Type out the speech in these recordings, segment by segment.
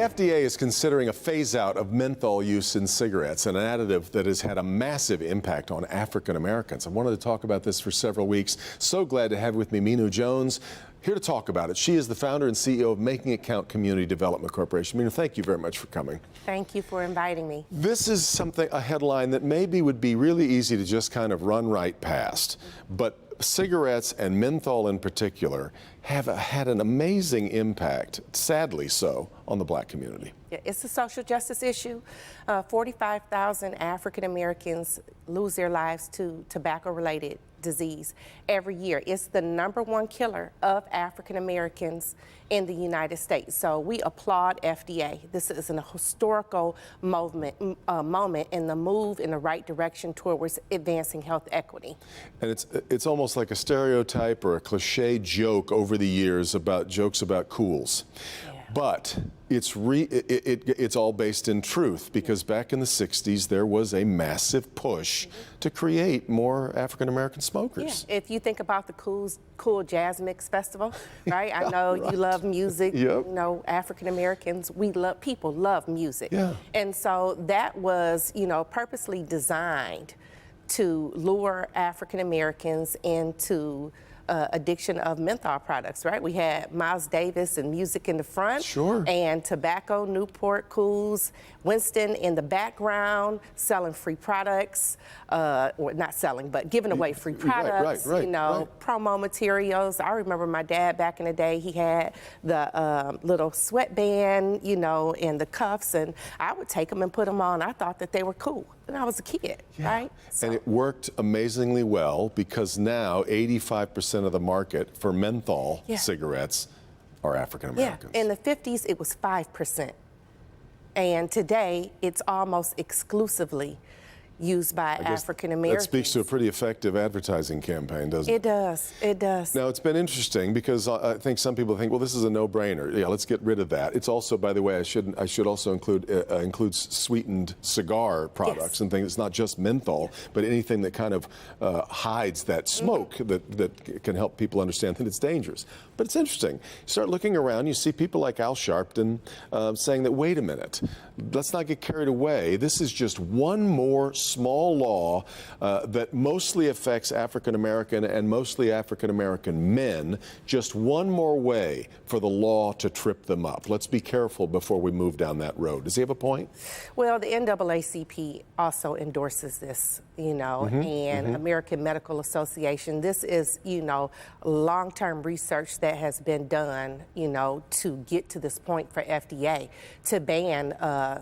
FDA is considering a phase-out of menthol use in cigarettes, an additive that has had a massive impact on African Americans. I wanted to talk about this for several weeks. So glad to have with me Minou Jones, here to talk about it. She is the founder and CEO of Making It Count Community Development Corporation. Minou, thank you very much for coming. Thank you for inviting me. This is a headline that maybe would be really easy to just kind of run right past, but cigarettes and menthol in particular have had an amazing impact, sadly so, on the black community. Yeah, it's a social justice issue. 45,000 African Americans lose their lives to tobacco-related disease every year. It's the #1 killer of African Americans in the United States. So we applaud FDA. This is an historical moment in the move in the right direction towards advancing health equity. And it's almost like a stereotype or a cliche joke over the years about jokes about cools. Yeah. But it's all based in truth, because back in the 60s there was a massive push to create more African American smokers. Yeah. If you think about the Cool Jazz Mix Festival, right? I know Right. You love music. Yep. You know, African Americans, people love music. Yeah. And so that was, purposely designed to lure African Americans into addiction of menthol products, right? We had Miles Davis and music in the front, sure, and tobacco, Newport, Cools, Winston in the background, selling free products, or not selling, but giving away free products, right, promo materials. I remember my dad back in the day, he had the little sweatband, and the cuffs, and I would take them and put them on. I thought that they were cool, and I was a kid, right? So. And it worked amazingly well, because now 85% of the market for menthol cigarettes are African Americans. Yeah, in the 50s it was 5%. And today it's almost exclusively used by African Americans. That speaks to a pretty effective advertising campaign, doesn't it? It does, it does. Now, it's been interesting, because I think some people think, well, this is a no-brainer. Yeah, let's get rid of that. It's also, by the way, I should also includes sweetened cigar products and things. It's not just menthol, but anything that kind of hides that smoke that can help people understand that it's dangerous. But it's interesting. You start looking around, you see people like Al Sharpton saying that, wait a minute, let's not get carried away. This is just one more small law that mostly affects African American and mostly African American men. Just one more way for the law to trip them up. Let's be careful before we move down that road. Does he have a point? Well, the NAACP also endorses this, and American Medical Association. This is, long-term research that has been done, to get to this point for FDA to ban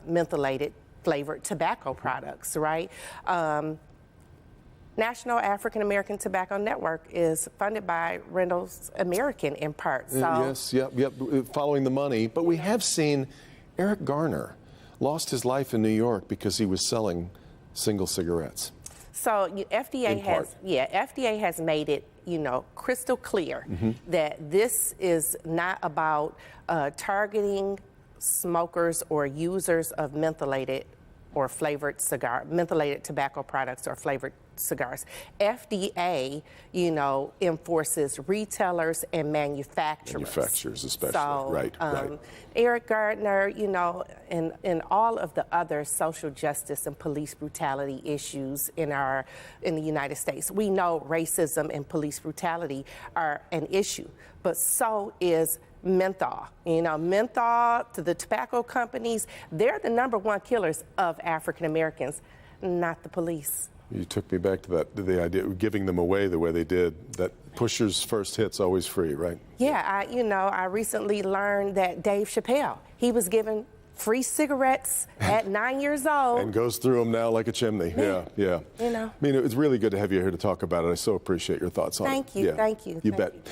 mentholated flavored tobacco products, right? National African American Tobacco Network is funded by Reynolds American in part. So. Yes, yep, following the money. But we have seen Eric Garner lost his life in New York because he was selling single cigarettes. So FDA has made it, crystal clear that this is not about targeting smokers or users of mentholated tobacco products or flavored cigars. FDA, enforces retailers and manufacturers. Manufacturers especially, so, right. Eric Gardner, and all of the other social justice and police brutality issues in the United States. We know racism and police brutality are an issue, but so is menthol. Menthol, to the tobacco companies, they're the #1 killers of African Americans, not the police. You took me back to the idea of giving them away the way they did. That pusher's first hit's always free, right? Yeah, I recently learned that Dave Chappelle, he was given free cigarettes at 9 years old. And goes through them now like a chimney. Yeah. I mean, it's really good to have you here to talk about it. I so appreciate your thoughts on it. Thank you. You bet.